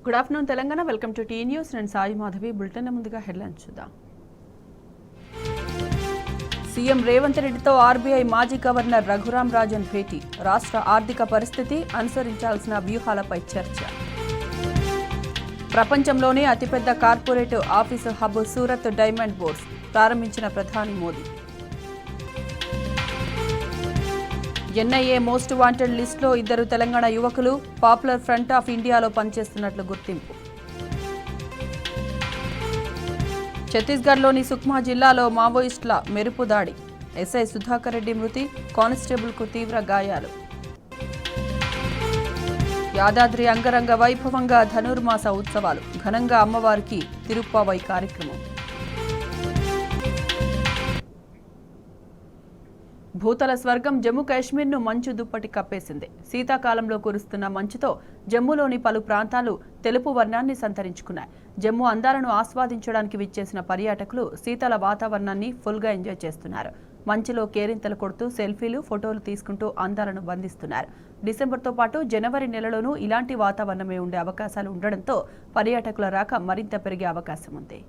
Good afternoon Telangana. Welcome to T News. నేను Sai Madhavi. Bulletin ముందుగా headlines చూద్దాం. సీఎం రేవంత్ రెడ్డితో ఆర్బీఐ మాజీ గవర్నర్ రఘురాం రాజన్ భేటీ. రాష్ట్ర ఆర్థిక పరిస్థితి, అనుసరించాల్సిన వ్యూహాలపై చర్చ. ప్రపంచంలోనే అతిపెద్ద corporate office hub Surat diamond boards ప్రారంభించిన ప్రధాని మోదీ. ఎన్ఐఏ మోస్ట్ వాంటెడ్ లిస్టులో 2 తెలంగాణ యువకులు పాపులర్ ఫ్రంట్ ఆఫ్ ఇండియాలో పనిచేస్తున్నట్లు గుర్తింపు. ఛత్తీస్గఢ్లోని సుక్మా జిల్లాలో మావోయిస్టుల మెరుపు దాడి. ఎస్ఐ సుధాకర్ రెడ్డి మృతి, కానిస్టేబుల్కు తీవ్ర గాయాలు. యాదాద్రి అంగరంగ వైభవంగా ధనుర్మాస ఉత్సవాలు. ఘనంగా అమ్మవారికి తిరుప్పావై కార్యక్రమం. భూతల స్వర్గం జమ్మూ కాశ్మీర్ను మంచు దుప్పటి కప్పేసింది. శీతాకాలంలో కురుస్తున్న మంచుతో జమ్మూలోని పలు ప్రాంతాలు తెలుపు వర్ణాన్ని సంతరించుకున్నాయి. జమ్మూ అందాలను ఆస్వాదించడానికి విచ్చేసిన పర్యాటకులు శీతల వాతావరణాన్ని ఫుల్గా ఎంజాయ్ చేస్తున్నారు. మంచులో కేరింతలు కొడుతూ సెల్ఫీలు, ఫోటోలు తీసుకుంటూ అందాలను బంధిస్తున్నారు. డిసెంబర్తో పాటు జనవరి నెలలోనూ ఇలాంటి వాతావరణమే ఉండే అవకాశాలు ఉండడంతో పర్యాటకుల రాక మరింత పెరిగే అవకాశం ఉంది.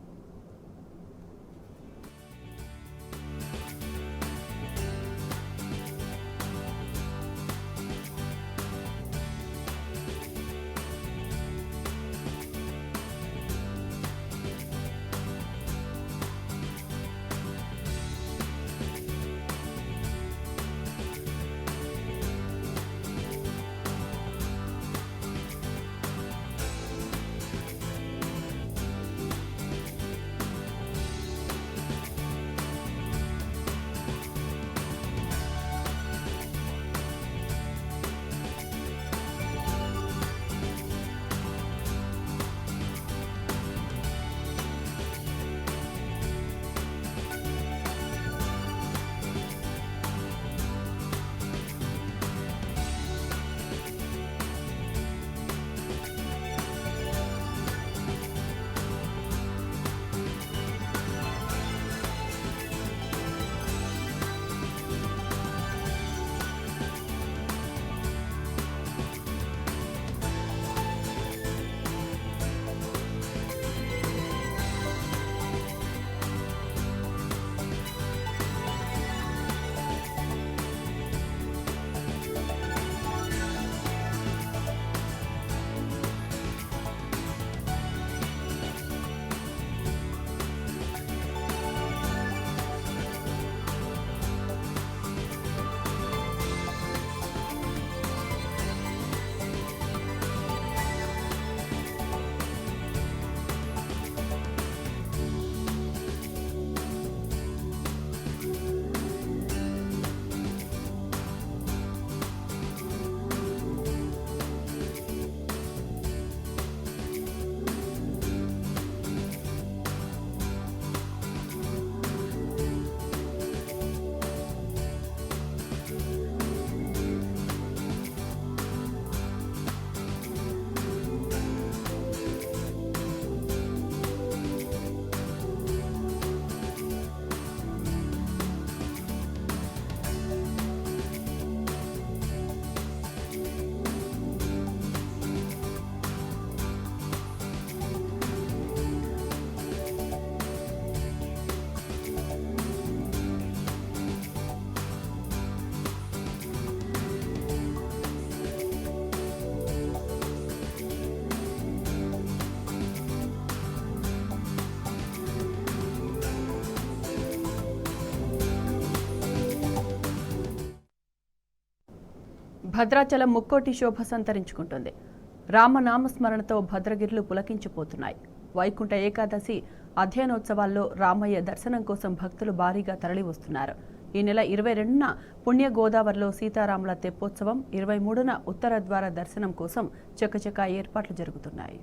భద్రాచలం ముక్కోటి శోభ సంతరించుకుంటుంది. రామనామస్మరణతో భద్రగిరులు పులకించిపోతున్నాయి. వైకుంఠ ఏకాదశి అధ్యయనోత్సవాల్లో రామయ్య దర్శనం కోసం భక్తులు భారీగా తరలివస్తున్నారు. ఈ నెల 22న పుణ్య గోదావరిలో సీతారాముల తెప్పోత్సవం, 23న ఉత్తర ద్వార దర్శనం కోసం చకచకా ఏర్పాట్లు జరుగుతున్నాయి.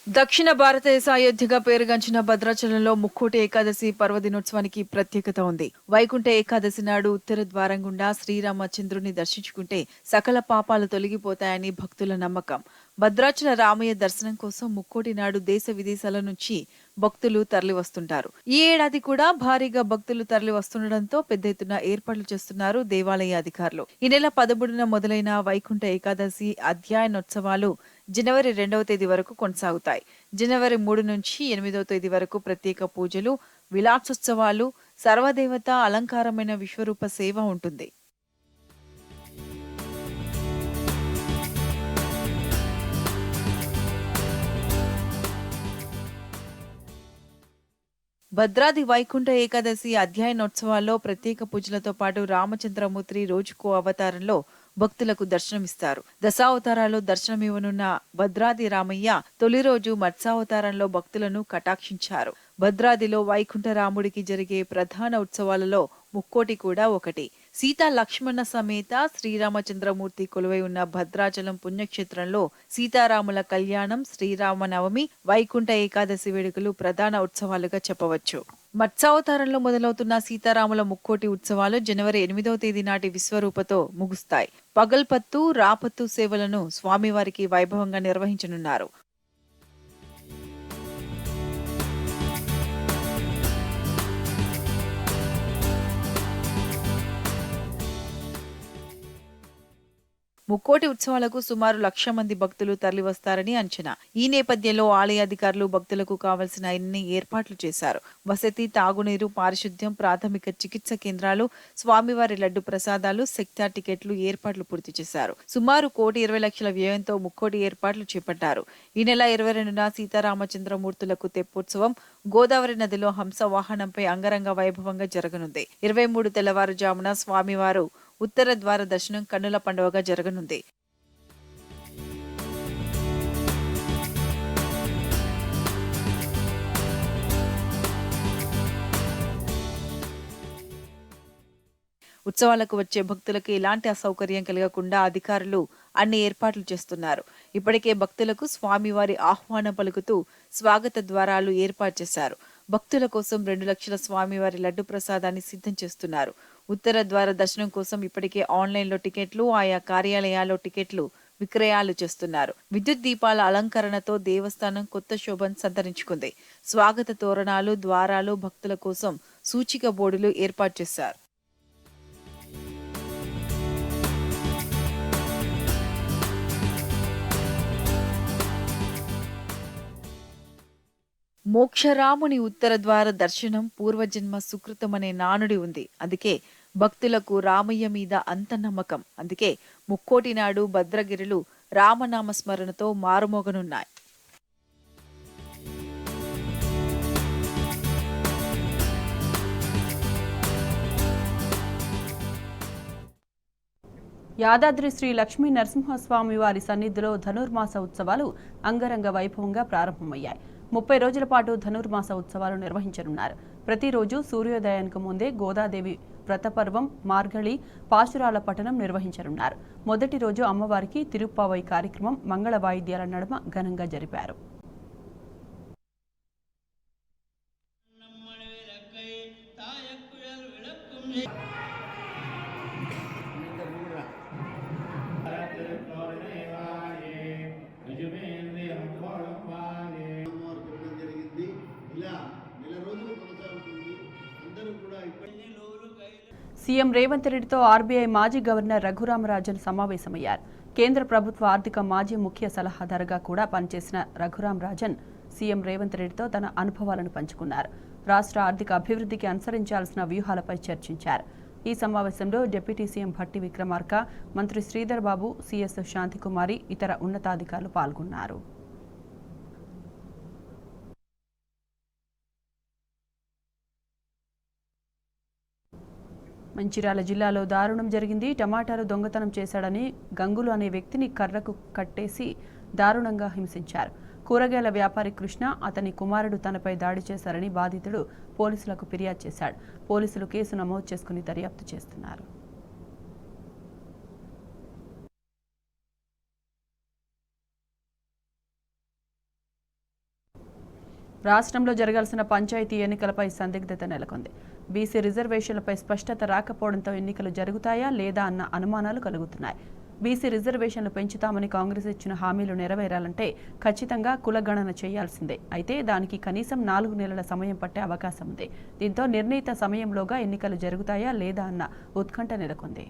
దక్షిణ భారతదేశ అయోధ్యగా పేరుగాంచిన భద్రాచలంలో ముక్కోటి ఏకాదశి పర్వదినోత్సవానికి ప్రత్యేకత ఉంది. వైకుంఠ ఏకాదశి నాడు ఉత్తర ద్వారం గుండా శ్రీరామచంద్రుని దర్శించుకుంటే సకల పాపాలు తొలగిపోతాయని భక్తుల నమ్మకం. భద్రాచల రామయ్య దర్శనం కోసం ముక్కోటి నాడు దేశ విదేశాల నుంచి భక్తులు తరలి వస్తుంటారు. ఈ ఏడాది కూడా భారీగా భక్తులు తరలి వస్తుండటంతో పెద్ద ఎత్తున ఏర్పాట్లు చేస్తున్నారు దేవాలయ అధికారులు. ఈ నెల 13న మొదలైన వైకుంఠ ఏకాదశి అధ్యయనోత్సవాలు జనవరి 2వ తేదీ వరకు కొనసాగుతాయి. జనవరి 3 నుంచి 8వ తేదీ వరకు ప్రత్యేక పూజలు, విలాసోత్సవాలు, సర్వదేవత అలంకారమైన విశ్వరూప సేవ ఉంటుంది. భద్రాది వైకుంఠ ఏకాదశి అధ్యయనోత్సవాల్లో ప్రత్యేక పూజలతో పాటు రామచంద్రమూర్తి రోజుకో అవతారంలో భక్తులకు దర్శనమిస్తారు. దశావతారాల్లో దర్శనమివ్వనున్న భద్రాది రామయ్య తొలి రోజు మత్స్యావతారంలో భక్తులను కటాక్షించారు. భద్రాదిలో వైకుంఠ రాముడికి జరిగే ప్రధాన ఉత్సవాలలో ముక్కోటి కూడా ఒకటి. సీతా లక్ష్మణ సమేత శ్రీరామచంద్రమూర్తి కొలువై ఉన్న భద్రాచలం పుణ్యక్షేత్రంలో సీతారాముల కళ్యాణం, శ్రీరామనవమి, వైకుంఠ ఏకాదశి వేడుకలు ప్రధాన ఉత్సవాలుగా చెప్పవచ్చు. మత్స్యావతారంలో మొదలవుతున్న సీతారాముల ముక్కోటి ఉత్సవాలు జనవరి 8వ తేదీ నాటి విశ్వరూపతో ముగుస్తాయి. పగల్పత్తు, రాపత్తు సేవలను స్వామివారికి వైభవంగా నిర్వహించనున్నారు. ముక్కోటి ఉత్సవాలకు సుమారు 1,00,000 మంది భక్తులు తరలివస్తారని అంచనా. ఈ నేపథ్యంలో ఆలయ అధికారులు భక్తులకు కావలసిన అన్ని ఏర్పాట్లు చేశారు. వసతి, తాగునీరు, పారిశుద్ధ్యం, ప్రాథమిక చికిత్స కేంద్రాలు, స్వామివారి లడ్డు ప్రసాదాలు, సెక్టార్ టికెట్లు ఏర్పాట్లు పూర్తి చేశారు. సుమారు 1,20,00,000 వ్యయంతో ముక్కోటి ఏర్పాట్లు చేపట్టారు. ఈ నెల 22న సీతారామచంద్రమూర్తులకు తెప్పోత్సవం గోదావరి నదిలో హంస వాహనంపై అంగరంగ వైభవంగా జరగనుంది. 23 తెల్లవారుజామున స్వామివారు ఉత్తర ద్వార దర్శనం కన్నుల పండుగగా జరగనుంది. ఉత్సవాలకు వచ్చే భక్తులకు ఎలాంటి అసౌకర్యం కలగకుండా అధికారులు అన్ని ఏర్పాట్లు చేస్తున్నారు. ఇప్పటికే భక్తులకు స్వామివారి ఆహ్వానం పలుకుతూ స్వాగత ద్వారాలు ఏర్పాటు చేశారు. భక్తుల కోసం 2 లక్షల స్వామివారి లడ్డు ప్రసాదాన్ని సిద్ధం చేస్తున్నారు. ఉత్తర ద్వార దర్శనం కోసం ఇప్పటికే ఆన్లైన్లో టికెట్లు, ఆయా కార్యాలయాల్లో టికెట్లు విక్రయాలు చేస్తున్నారు. విద్యుత్ దీపాల అలంకరణతో దేవస్థానం కొత్త శోభను సంతరించుకుంది. స్వాగత తోరణాలు, ద్వారాలు, భక్తుల కోసం సూచిక బోర్డులు ఏర్పాటు చేశారు. మోక్షరాముని ఉత్తర ద్వార దర్శనం పూర్వజన్మ సుకృతమనే నానుడి ఉంది. అందుకే భక్తులకు రామయ్య మీద అంత నమ్మకం. అందుకే ముక్కోటి నాడు భద్రగిరులు రామనామ స్మరణతో మారుమోగనున్నాయి. యాదాద్రి శ్రీ లక్ష్మీ నరసింహస్వామి వారి సన్నిధిలో ధనుర్మాస ఉత్సవాలు అంగరంగ వైభవంగా ప్రారంభమయ్యాయి. 30 రోజుల పాటు ధనుర్మాస ఉత్సవాలు నిర్వహించనున్నారు. ప్రతిరోజు సూర్యోదయానికి ముందే గోదాదేవి వ్రతపర్వం, మార్గళి, పాశురాల పఠనం నిర్వహించనున్నారు. మొదటి రోజు అమ్మవారికి తిరుప్పావై కార్యక్రమం మంగళ వాయిద్యాల నడుమ ఘనంగా జరిపారు. సీఎం రేవంత్ రెడ్డితో ఆర్బీఐ మాజీ గవర్నర్ రఘురామరాజన్ సమావేశమయ్యారు. కేంద్ర ప్రభుత్వ ఆర్థిక మాజీ ముఖ్య సలహాదారుగా కూడా పనిచేసిన రఘురామరాజన్ సీఎం రేవంత్ రెడ్డితో తన అనుభవాలను పంచుకున్నారు. రాష్ట్ర ఆర్థిక అభివృద్ధికి అనుసరించాల్సిన వ్యూహాలపై చర్చించారు. ఈ సమావేశంలో డిప్యూటీ సీఎం భట్టి విక్రమార్క, మంత్రి శ్రీధర్ బాబు, సీఎస్ శాంతికుమారి, ఇతర ఉన్నతాధికారులు పాల్గొన్నారు. మంచిర్యాల జిల్లాలో దారుణం జరిగింది. టమాటాలు దొంగతనం చేశాడని గంగులు అనే వ్యక్తిని కర్రకు కట్టేసి దారుణంగా హింసించారు. కూరగాయల వ్యాపారి కృష్ణ, అతని కుమారుడు తనపై దాడి చేశారని బాధితుడు పోలీసులకు ఫిర్యాదు చేశాడు. పోలీసులు కేసు నమోదు చేసుకుని దర్యాప్తు చేస్తున్నారు. రాష్ట్రంలో జరగాల్సిన పంచాయతీ ఎన్నికలపై సందిగ్ధత నెలకొంది. బీసీ రిజర్వేషన్లపై స్పష్టత రాకపోవడంతో ఎన్నికలు జరుగుతాయా లేదా అన్న అనుమానాలు కలుగుతున్నాయి. బీసీ రిజర్వేషన్లు పెంచుతామని కాంగ్రెస్ ఇచ్చిన హామీలు నెరవేరాలంటే ఖచ్చితంగా కులగణన చేయాల్సిందే. అయితే దానికి కనీసం 4 నెలల సమయం పట్టే అవకాశం ఉంది. దీంతో నిర్ణీత సమయంలోగా ఎన్నికలు జరుగుతాయా లేదా అన్న ఉత్కంఠ నెలకొంది.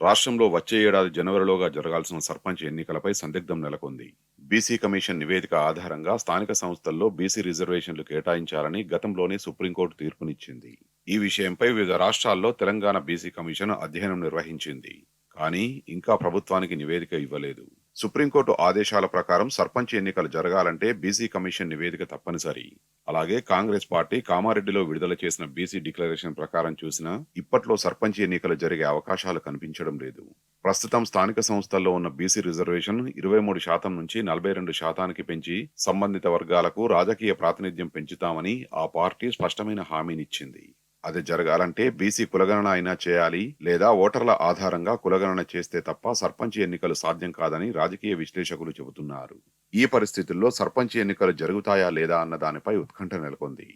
రాష్ట్రంలో వచ్చే ఏడాది జనవరిలోగా జరగాల్సిన సర్పంచ్ ఎన్నికలపై సందిగ్ధం నెలకొంది. బీసీ కమిషన్ నివేదిక ఆధారంగా స్థానిక సంస్థల్లో బీసీ రిజర్వేషన్లు కేటాయించాలని గతంలోనే సుప్రీంకోర్టు తీర్పునిచ్చింది. ఈ విషయంపై వివిధ రాష్ట్రాల్లో తెలంగాణ బీసీ కమిషన్ అధ్యయనం నిర్వహించింది. కానీ ఇంకా ప్రభుత్వానికి నివేదిక ఇవ్వలేదు. సుప్రీంకోర్టు ఆదేశాల ప్రకారం సర్పంచ్ ఎన్నికలు జరగాలంటే బీసీ కమిషన్ నివేదిక తప్పనిసరి. అలాగే కాంగ్రెస్ పార్టీ కామారెడ్డిలో విడుదల చేసిన బీసీ డిక్లరేషన్ ప్రకారం చూసినా ఇప్పట్లో సర్పంచ్ ఎన్నికలు జరిగే అవకాశాలు కనిపించడం లేదు. ప్రస్తుతం స్థానిక సంస్థల్లో ఉన్న బీసీ రిజర్వేషన్ 23% నుంచి 42% పెంచి సంబంధిత వర్గాలకు రాజకీయ ప్రాతినిధ్యం పెంచుతామని ఆ పార్టీ స్పష్టమైన హామీనిచ్చింది. అది జరగాలంటే బీసీ కులగణన అయినా చేయాలి, లేదా ఓటర్ల ఆధారంగా కులగణన చేస్తే తప్ప సర్పంచ్ ఎన్నికలు సాధ్యం కాదని రాజకీయ విశ్లేషకులు చెబుతున్నారు. ఈ పరిస్థితుల్లో సర్పంచ్ ఎన్నికలు జరుగుతాయా లేదా అన్న దానిపై ఉత్కంఠ నెలకొంది.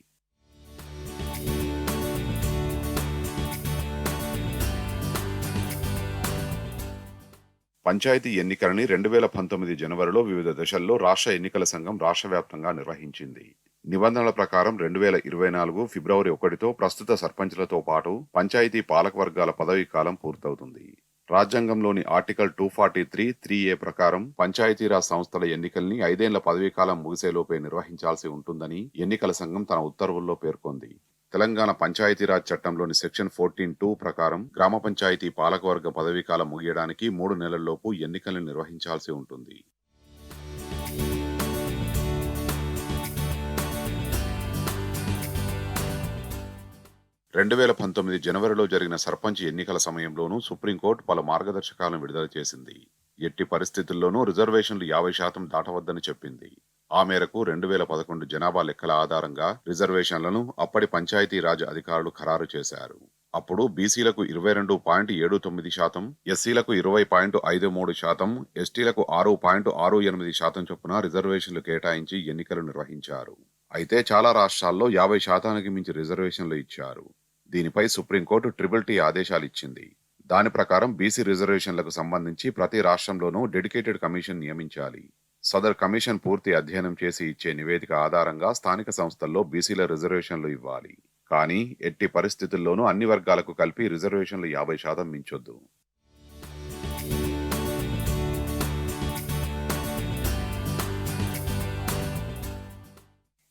పంచాయతీ ఎన్నికలని 2019 జనవరిలో వివిధ దశల్లో రాష్ట్ర ఎన్నికల సంఘం రాష్ట్ర వ్యాప్తంగా నిర్వహించింది. నిబంధనల ప్రకారం 2024 ఫిబ్రవరి 1తో ప్రస్తుత సర్పంచ్లతో పాటు పంచాయతీ పాలకవర్గాల పదవీ కాలం పూర్తవుతుంది. రాజ్యాంగంలోని ఆర్టికల్ 243(3)A ప్రకారం పంచాయతీరాజ్ సంస్థల ఎన్నికల్ని 5 ఏళ్ల పదవీకాలం ముగిసేలోపే నిర్వహించాల్సి ఉంటుందని ఎన్నికల సంఘం తన ఉత్తర్వుల్లో పేర్కొంది. తెలంగాణ పంచాయతీరాజ్ చట్టంలోని సెక్షన్ 14(2) ప్రకారం గ్రామ పంచాయతీ పాలకవర్గ పదవీకాలం ముగియడానికి 3 నెలల్లోపు ఎన్నికల్ని నిర్వహించాల్సి ఉంటుంది. జనవరిలో జరిగిన సర్పంచ్ ఎన్నికల సమయంలోనూ సుప్రీంకోర్టు పలు మార్గదర్శకాలను విడుదల చేసింది. ఎట్టి పరిస్థితుల్లోనూ రిజర్వేషన్లు 50% దాటవద్దని చెప్పింది. ఆ మేరకు 2011 జనాభా లెక్కల ఆధారంగా రిజర్వేషన్లను అప్పటి పంచాయతీరాజ్ అధికారులు ఖరారు చేశారు. అప్పుడు బీసీలకు 22.79%, ఎస్సీలకు 20.53%, ఎస్టీలకు 6.68% చొప్పున రిజర్వేషన్లు కేటాయించి ఎన్నికలు నిర్వహించారు. అయితే చాలా రాష్ట్రాల్లో 50% మించి రిజర్వేషన్లు ఇచ్చారు. దీనిపై సుప్రీంకోర్టు TTT ఆదేశాలు ఇచ్చింది. దాని ప్రకారం బీసీ రిజర్వేషన్లకు సంబంధించి ప్రతి రాష్ట్రంలోనూ డెడికేటెడ్ కమిషన్ నియమించాలి. సదర్ కమిషన్ పూర్తి అధ్యయనం చేసి ఇచ్చే నివేదిక ఆధారంగా స్థానిక సంస్థల్లో బీసీల రిజర్వేషన్లు ఇవ్వాలి. కానీ ఎట్టి పరిస్థితుల్లోనూ అన్ని వర్గాలకు కలిపి రిజర్వేషన్లు 50% మించొద్దు.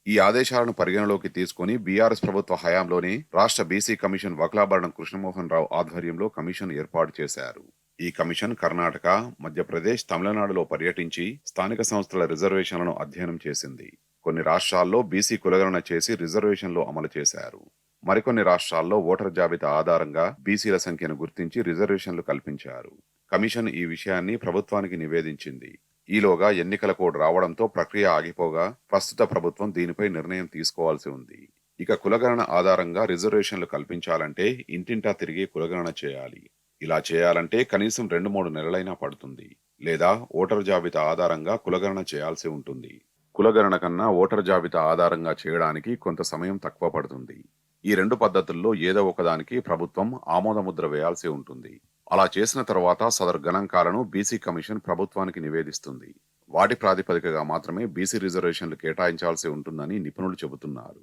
ఈ ఆదేశాలను పరిగణలోకి తీసుకుని బీఆర్ఎస్ ప్రభుత్వ హయాంలోనే రాష్ట్ర బీసీ కమిషన్ వక్లాభరణం కృష్ణమోహన్ రావు ఆధ్వర్యంలో కమిషన్ ఏర్పాటు చేశారు. ఈ కమిషన్ కర్ణాటక, మధ్యప్రదేశ్, తమిళనాడులో పర్యటించి స్థానిక సంస్థల రిజర్వేషన్లను అధ్యయనం చేసింది. కొన్ని రాష్ట్రాల్లో బీసీ కులగణన చేసి రిజర్వేషన్లు అమలు చేశారు. మరికొన్ని రాష్ట్రాల్లో ఓటర్ జాబితా ఆధారంగా బీసీల సంఖ్యను గుర్తించి రిజర్వేషన్లు కల్పించారు. కమిషన్ ఈ విషయాన్ని ప్రభుత్వానికి నివేదించింది. ఈలోగా ఎన్నికల కోడ్ రావడంతో ప్రక్రియ ఆగిపోగా ప్రస్తుత ప్రభుత్వం దీనిపై నిర్ణయం తీసుకోవాల్సి ఉంది. ఇక కులగణన ఆధారంగా రిజర్వేషన్లు కల్పించాలంటే ఇంటింటా తిరిగి కులగణన చేయాలి. ఇలా చేయాలంటే కనీసం 2-3 నెలలైనా పడుతుంది. లేదా ఓటర్ జాబితా ఆధారంగా కులగణన చేయాల్సి ఉంటుంది. కులగణన కన్నా ఓటర్ జాబితా ఆధారంగా చేయడానికి కొంత సమయం తక్కువ పడుతుంది. ఈ 2 పద్ధతుల్లో ఏదో ఒకదానికి ప్రభుత్వం ఆమోదముద్ర వేయాల్సి ఉంటుంది. అలా చేసిన తర్వాత సదరు గణాంకాలను బీసీ కమిషన్ ప్రభుత్వానికి నివేదిస్తుంది. వాటి ప్రాతిపదికగా మాత్రమే బీసీ రిజర్వేషన్లు కేటాయించాల్సి ఉంటుందని నిపుణులు చెబుతున్నారు.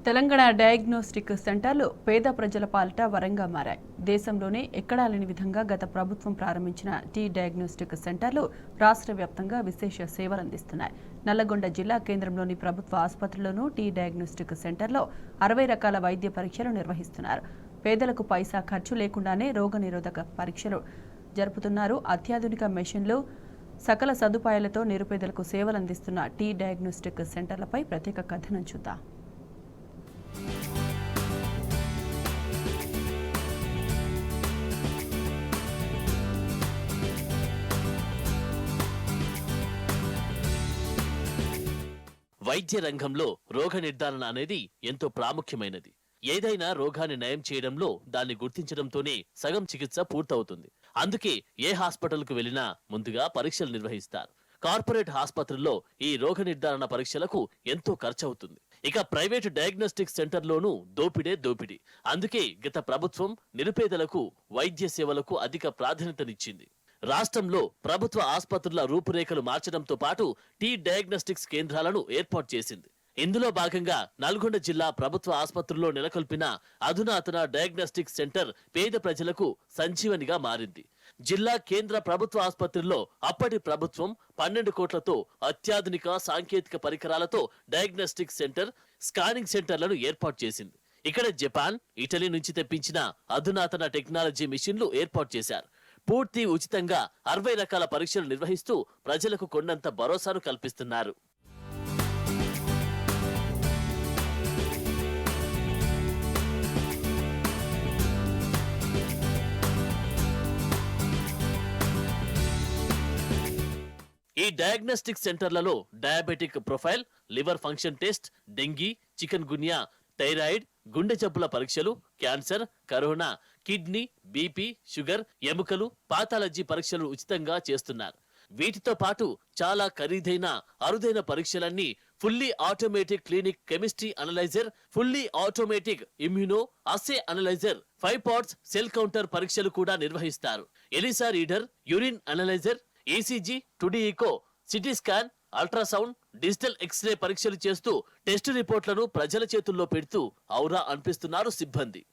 తెలంగాణ డయాగ్నోస్టిక్ సెంటర్లు పేద ప్రజల పాలిట వరంగా మారాయి. దేశంలోనే ఎక్కడా లేని విధంగా గత ప్రభుత్వం ప్రారంభించిన టీ డయాగ్నోస్టిక్ సెంటర్లు రాష్ట్ర వ్యాప్తంగా విశేష సేవలు అందిస్తున్నాయి. నల్లగొండ జిల్లా కేంద్రంలోని ప్రభుత్వ ఆసుపత్రిలోనూ టీ డయాగ్నోస్టిక్ సెంటర్లో 60 రకాల వైద్య పరీక్షలు నిర్వహిస్తున్నారు. పేదలకు పైసా ఖర్చు లేకుండానే రోగనిరోధక పరీక్షలు జరుపుతున్నారు. అత్యాధునిక మెషిన్లు, సకల సదుపాయాలతో నిరుపేదలకు సేవలు అందిస్తున్న టీ డయాగ్నోస్టిక్ సెంటర్లపై ప్రత్యేక కథనం చూద్దాం. వైద్య రంగంలో రోగ నిర్ధారణ అనేది ఎంతో ప్రాముఖ్యమైనది. ఏదైనా రోగాన్ని నయం చేయడంలో దాన్ని గుర్తించడంతోనే సగం చికిత్స పూర్తవుతుంది. అందుకే ఏ హాస్పిటల్కు వెళ్లినా ముందుగా పరీక్షలు నిర్వహిస్తారు. కార్పొరేట్ ఆసుపత్రుల్లో ఈ రోగ నిర్ధారణ పరీక్షలకు ఎంతో ఖర్చవుతుంది. ఇక ప్రైవేట్ డయాగ్నోస్టిక్ సెంటర్లోనూ దోపిడి. అందుకే గత ప్రభుత్వం నిరుపేదలకు వైద్య సేవలకు అధిక ప్రాధాన్యతనిచ్చింది. రాష్ట్రంలో ప్రభుత్వ ఆసుపత్రుల రూపురేఖలు మార్చడంతో పాటు డయాగ్నోస్టిక్స్ కేంద్రాలను ఏర్పాటు చేసింది. ఇందులో భాగంగా నల్గొండ జిల్లా ప్రభుత్వ ఆసుపత్రుల్లో నెలకొల్పిన అధునాతన డయాగ్నోస్టిక్ సెంటర్ పేద ప్రజలకు సంజీవనిగా మారింది. జిల్లా కేంద్ర ప్రభుత్వ ఆసుపత్రుల్లో అప్పటి ప్రభుత్వం 12 కోట్లతో అత్యాధునిక సాంకేతిక పరికరాలతో డయాగ్నోస్టిక్ సెంటర్, స్కానింగ్ సెంటర్లను ఏర్పాటు చేసింది. ఇక్కడ జపాన్, ఇటలీ నుంచి తెప్పించిన అధునాతన టెక్నాలజీ మిషన్లు ఏర్పాటు చేశారు. పూర్తి ఉచితంగా 60 రకాల పరీక్షలు నిర్వహిస్తూ ప్రజలకు కొండంత భరోసాను కల్పిస్తున్నారు. ఈ డయాగ్నోస్టిక్ సెంటర్లలో diabetic profile, liver function test, dengue, chikungunya, thyroid, గుండె జబ్బుల పరీక్షలు, cancer, corona, kidney, BP, sugar, ఎముకలు, పాథాలజీ పరీక్షలు ఉచితంగా చేస్తున్నారు. వీటితో పాటు చాలా ఖరీదైన అరుదైన పరీక్షలన్నీ fully automatic clinic chemistry analyser, fully automatic immunoassay analyser, 5 parts cell counter పరీక్షలు కూడా నిర్వహిస్తారు. ELISA reader, urine analyser, ECG, two D echo, CT scan, ultrasound, digital x ray పరీక్షలు చేస్తూ టెస్ట్ రిపోర్ట్లను ప్రజల చేతుల్లో పెడుతూ ఔరా అనిపిస్తున్నారు సిబ్బంది.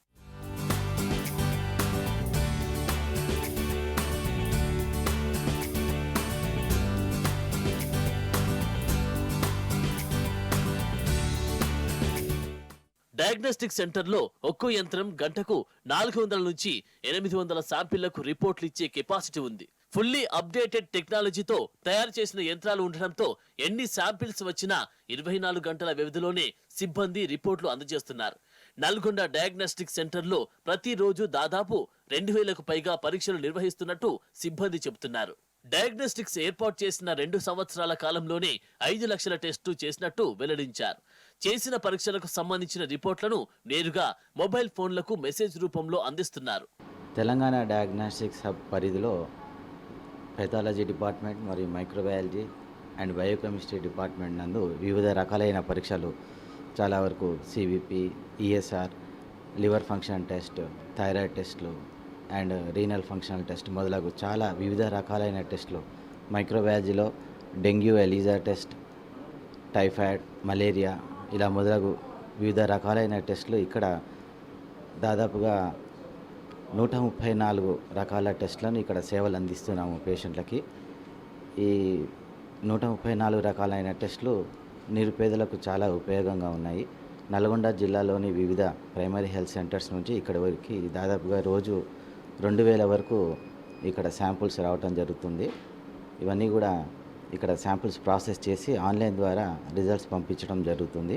డయాగ్నోస్టిక్ సెంటర్లో ఒక్కో యంత్రం గంటకు 400 నుంచి 800 శాంపిళ్లకు రిపోర్ట్లు ఇచ్చే కెపాసిటీ ఉంది. ఫుల్లీ అప్డేటెడ్ టెక్నాలజీతో తయారు చేసిన యంత్రాలు ఉండడంతో ఎన్ని శాంపిల్స్ వచ్చినా 24 గంటల వ్యవధిలోనే సిబ్బంది రిపోర్ట్లు అందజేస్తున్నారు. నల్గొండ డయాగ్నోస్టిక్ సెంటర్లో ప్రతిరోజు దాదాపు 2000కు పైగా పరీక్షలు నిర్వహిస్తున్నట్టు సిబ్బంది చెబుతున్నారు. డయాగ్నోస్టిక్స్ ఏర్పాటు చేసిన 2 సంవత్సరాల కాలంలోనే 5 లక్షల టెస్టు చేసినట్టు వెల్లడించారు. చేసిన పరీక్షలకు సంబంధించిన రిపోర్ట్లను నేరుగా మొబైల్ ఫోన్లకు మెసేజ్ రూపంలో అందిస్తున్నారు. తెలంగాణ డయాగ్నోస్టిక్స్ హబ్ పరిధిలో పెథాలజీ డిపార్ట్మెంట్ మరియు మైక్రోబయాలజీ అండ్ బయోకెమిస్ట్రీ డిపార్ట్మెంట్ నందు వివిధ రకాలైన పరీక్షలు చాలా వరకు CVP, ESR, liver function test, thyroid టెస్ట్లు అండ్ రీనల్ ఫంక్షనల్ టెస్ట్ మొదలగు చాలా వివిధ రకాలైన టెస్టులు, మైక్రోబయాలజీలో dengue ELISA test, typhoid, malaria ఇలా మొదలగు వివిధ రకాలైన టెస్టులు ఇక్కడ దాదాపుగా 134 రకాల టెస్టులను ఇక్కడ సేవలు అందిస్తున్నాము పేషెంట్లకి. ఈ 134 రకాలైన టెస్టులు నిరుపేదలకు చాలా ఉపయోగంగా ఉన్నాయి. నల్గొండ జిల్లాలోని వివిధ ప్రైమరీ హెల్త్ సెంటర్స్ నుంచి ఇక్కడ వరకు దాదాపుగా రోజు 2000 వరకు ఇక్కడ శాంపుల్స్ రావటం జరుగుతుంది. ఇవన్నీ కూడా ఇక్కడ శాంపుల్స్ ప్రాసెస్ చేసి ఆన్లైన్ ద్వారా రిజల్ట్స్ పంపించడం జరుగుతుంది.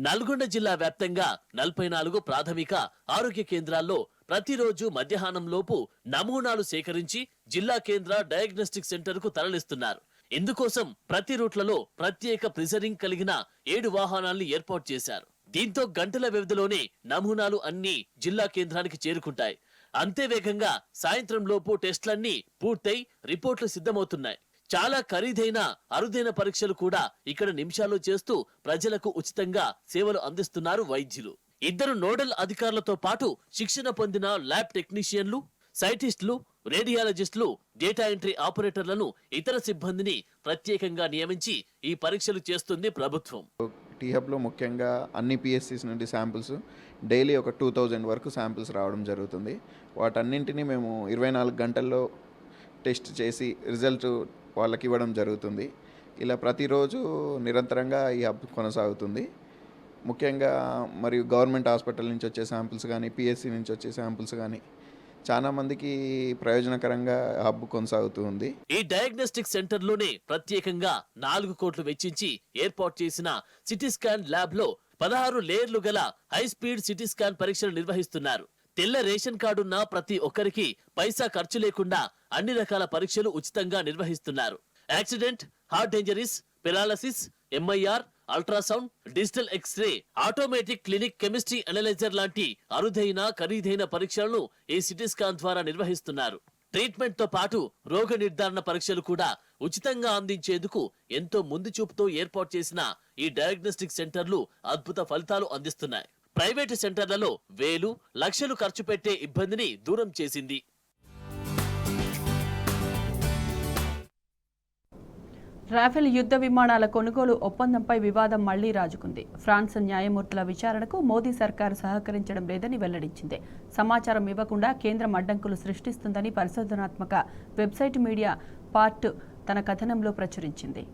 నల్గొండ జిల్లా వ్యాప్తంగా 44 ప్రాథమిక ఆరోగ్య కేంద్రాల్లో ప్రతిరోజు మధ్యాహ్నం లోపు నమూనాలు సేకరించి జిల్లా కేంద్ర డయాగ్నోస్టిక్ సెంటర్ కు తరలిస్తున్నారు. ఇందుకోసం ప్రతి రూట్లలో ప్రత్యేక ప్రిజరింగ్ కలిగిన 7 వాహనాల్ని ఏర్పాటు చేశారు. దీంతో గంటల వ్యవధిలోనే నమూనాలు అన్ని జిల్లా కేంద్రానికి చేరుకుంటాయి. అంతే వేగంగా సాయంత్రం లోపు టెస్టులన్నీ పూర్తయి రిపోర్ట్లు సిద్ధమవుతున్నాయి. చాలా ఖరీదైన అరుదైన పరీక్షలు కూడా ఇక్కడ నిమిషాల్లో చేస్తూ ప్రజలకు ఉచితంగా సేవలు అందిస్తున్నారు వైద్యులు. 2 నోడల్ అధికారులతో పాటు శిక్షణ పొందిన ల్యాబ్ టెక్నీషియన్లు, సైంటిస్టులు, రేడియాలజిస్టులు, డేటా ఎంట్రీ ఆపరేటర్లను, ఇతర సిబ్బందిని ప్రత్యేకంగా నియమించి ఈ పరీక్షలు చేస్తుంది ప్రభుత్వం. టీహబ్లో ముఖ్యంగా అన్ని పిఎస్సిస్ నుండి శాంపిల్స్ డైలీ ఒక 2000 వరకు శాంపిల్స్ రావడం జరుగుతుంది. వాటన్నింటినీ మేము 24 గంటల్లో టెస్ట్ చేసి రిజల్ట్ వాళ్ళకి ఇవ్వడం జరుగుతుంది. ఇలా ప్రతిరోజు నిరంతరంగా ఈ హబ్ కొనసాగుతుంది. ముఖ్యంగా మరియు గవర్నమెంట్ హాస్పిటల్ నుంచి వచ్చే శాంపిల్స్ కానీ, పిఎస్సి నుంచి వచ్చే శాంపిల్స్ కానీ చాలా మందికి ప్రయోజనకరంగా హబ్ కొనసాగుతూ ఉంది. ఈ డయాగ్నోస్టిక్ సెంటర్ లోనే ప్రత్యేకంగా 4 కోట్లు వెచ్చించి ఏర్పాటు చేసిన సిటీ స్కాన్ ల్యాబ్ లో 16 లేయర్లు గల హై స్పీడ్ సిటీ స్కాన్ పరీక్షలు నిర్వహిస్తున్నారు. తెల్ల రేషన్ కార్డున్న ప్రతి ఒక్కరికి పైసా ఖర్చు లేకుండా అన్ని రకాల పరీక్షలు ఉచితంగా నిర్వహిస్తున్నారు. Accident, heart injuries, paralysis, MIR, ultrasound, digital x-ray, automatic clinic chemistry analyser లాంటి అరుదైన ఖరీదైన పరీక్షలను ఈ సిటీ స్కాన్ ద్వారా నిర్వహిస్తున్నారు. ట్రీట్మెంట్ తో పాటు రోగ నిర్ధారణ పరీక్షలు కూడా ఉచితంగా అందించేందుకు ఎంతో ముందు చూపుతో ఏర్పాటు చేసిన ఈ డయాగ్నోస్టిక్ సెంటర్లు అద్భుత ఫలితాలు అందిస్తున్నాయి. ప్రైవేటు సెంటర్లలో వేలు, లక్షలు ఖర్చు పెట్టే ఇబ్బందిని దూరం చేసింది. రాఫెల్ యుద్ధ విమానాల కొనుగోలు ఒప్పందంపై వివాదం మళ్లీ రాజుకుంది. ఫ్రాన్స్ న్యాయమూర్తుల విచారణకు మోదీ సర్కారు సహకరించడం లేదని వెల్లడించింది. సమాచారం ఇవ్వకుండా కేంద్రం అడ్డంకులు సృష్టిస్తుందని పరిశోధనాత్మక వెబ్సైట్ మీడియా పార్ట్ తన కథనంలో ప్రచురించింది.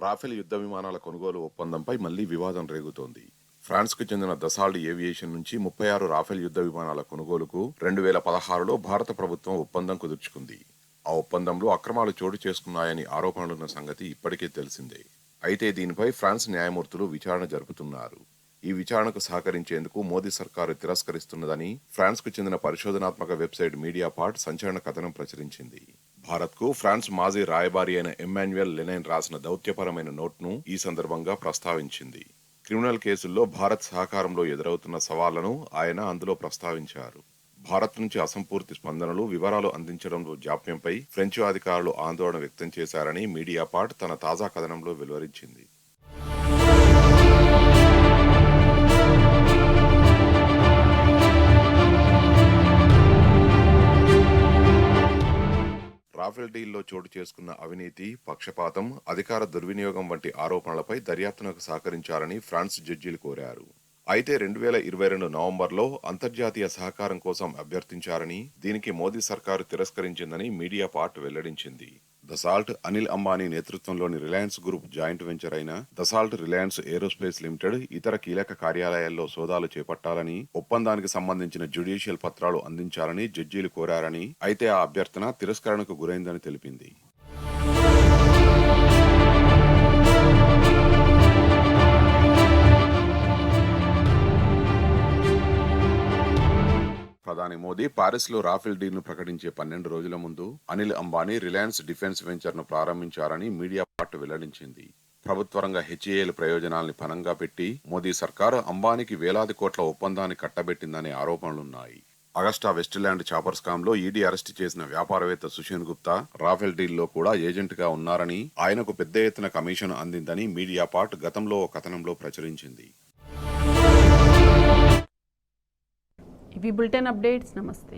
రాఫెల్ యుద్ధ విమానాల కొనుగోలు ఒప్పందంపై మళ్లీ వివాదం రేగుతోంది. ఫ్రాన్స్కు చెందిన దసాల్ట్ ఏవియేషన్ నుంచి 36 రాఫెల్ యుద్ధ విమానాల కొనుగోలుకు 2016లో భారత ప్రభుత్వం ఒప్పందం కుదుర్చుకుంది. ఆ ఒప్పందంలో అక్రమాలు చోటు చేసుకున్నాయని ఆరోపణలున్న సంగతి ఇప్పటికే తెలిసిందే. అయితే దీనిపై ఫ్రాన్స్ న్యాయమూర్తులు విచారణ జరుపుతున్నారు. ఈ విచారణకు సహకరించేందుకు మోదీ సర్కారు తిరస్కరిస్తున్నదని ఫ్రాన్స్కు చెందిన పరిశోధనాత్మక వెబ్సైట్ మీడియా పార్ట్ సంచలన కథనం ప్రచురించింది. భారత్కు ఫ్రాన్స్ మాజీ రాయబారి అయిన ఎమ్మాన్యుయల్ లెనైన్ రాసిన దౌత్యపరమైన నోట్ను ఈ సందర్భంగా ప్రస్తావించింది. క్రిమినల్ కేసుల్లో భారత్ సహకారంలో ఎదురవుతున్న సవాళ్లను ఆయన అందులో ప్రస్తావించారు. భారత్ నుంచి అసంపూర్తి స్పందనలు, వివరాలు అందించడంలో జాప్యంపై ఫ్రెంచ్ అధికారులు ఆందోళన వ్యక్తం చేశారని మీడియా పార్ట్ తన తాజా కథనంలో వెలువరించింది. రాఫెల్ డీల్లో చోటు చేసుకున్న అవినీతి, పక్షపాతం, అధికార దుర్వినియోగం వంటి ఆరోపణలపై దర్యాప్తునకు సహకరించాలని ఫ్రాన్స్ జడ్జీలు కోరారు. అయితే 2022 నవంబర్లో అంతర్జాతీయ సహకారం కోసం అభ్యర్థించారని, దీనికి మోదీ సర్కారు తిరస్కరించిందని మీడియా పార్ట్ వెల్లడించింది. దసాల్ట్ అనిల్ అంబానీ నేతృత్వంలోని రిలయన్స్ గ్రూప్ జాయింట్ వెంచర్ అయిన దసాల్ట్ రిలయన్స్ ఏరోస్పేస్ లిమిటెడ్ ఇతర కీలక కార్యాలయాల్లో సోదాలు చేపట్టాలని, ఒప్పందానికి సంబంధించిన జ్యుడిషియల్ పత్రాలు అందించాలని జడ్జీలు కోరారని, అయితే ఆ అభ్యర్థన తిరస్కరణకు గురైందని తెలిపింది. ప్రధాని మోదీ పారిస్లో రాఫెల్ డీల్ను ప్రకటించే 12 రోజుల ముందు అనిల్ అంబానీ రిలయన్స్ డిఫెన్స్ వెంచర్ను ప్రారంభించారని మీడియా పార్ట్ వెల్లడించింది. ప్రభుత్వ రంగ హెచ్ఏఎల్ ప్రయోజనాల్ని పనంగా పెట్టి మోదీ సర్కారు అంబానీకి వేలాది కోట్ల ఒప్పందాన్ని కట్టబెట్టిందనే ఆరోపణలున్నాయి. అగస్టా వెస్ట్ల్యాండ్ చాపర్ స్కామ్ లో ఈడీ అరెస్టు చేసిన వ్యాపారవేత్త సుషేన్ గుప్తా రాఫెల్ డీల్లో కూడా ఏజెంట్గా ఉన్నారని, ఆయనకు పెద్ద ఎత్తున కమిషన్ అందిందని మీడియా పార్ట్ గతంలో ఓ కథనంలో ప్రచురించింది. ఇవి బులెటిన్ అప్డేట్స్. నమస్తే.